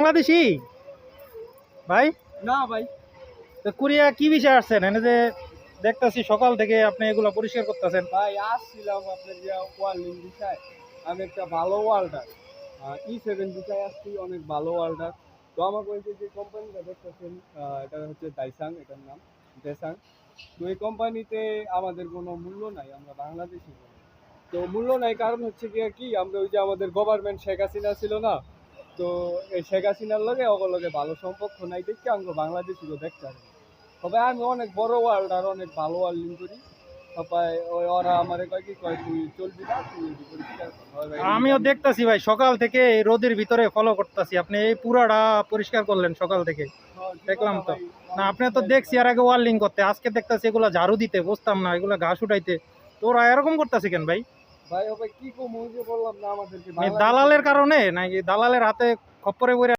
বাংলাদেশি ভাই? না ভাই, তো কোরিয়া কি বিষয় আসছেন এনে যে দেখতেছি সকাল থেকে আপনি এগুলো পরিষ্কার করতেছেন? ভাই আসছিলাম আপনার যে ওয়ার্ল্ডিং বিষয়। আমি একটা ভালো ওয়ার্ল্ডার E7 বিষয় আসছি, অনেক ভালো ওয়ার্ল্ডার। তো আমাকে ওই যে কোম্পানিটা দেখতেছেন, এটা হচ্ছে দাইসাং, এটার নাম দেসাং। তো এই কোম্পানিতে আমাদের কোনো মূল্য নাই, আমরা বাংলাদেশি বলি। তো মূল্য নাই কারণ হচ্ছে কি আমরা ওই যে আমাদের গভর্নমেন্ট শেখ হাসিনা ছিল না, তো এই শেখ হাসিনার লগে অগলগে ভালো সম্পর্ক নাই দেখে আমরা বাংলাদেশিকে দেখতে পারি না। তবে আমি অনেক বড় ওয়ার্ল্ড আর অনেক ভালো ওয়ার্ল্ডিং করি। সবাই ওরা আমারে কয় কি কয় তুই চলবি না, তুই এটি পরিষ্কার কর। হয় ভাই, এটি আমিও আমি দেখতাছি ভাই, সকাল থেকে এই রোদের ভিতরে ফলো করতেছি। আপনি এই পুরাটা পরিষ্কার করলেন সকাল থেকে, ঠিক দেখলাম কথা তো। ভাই, না, অনেক আপনি তো smile দেখছি পাই। আর আগে ওয়ার্লিং করতে, আজকে দেখতাছি এগুলা ঝাড়ু দিতে, বুঝতাম না এগুলা ঘাস উঠাইতে। তো ওরা এরকম করতেছে কেন ভাই? ভাই ও ভাই কি কম, ওই যে বললাম না আমাদেরকে দালালের বাংলাদেশি। কারণে নাকি দালালের হাতে খপ্পরে পড়ে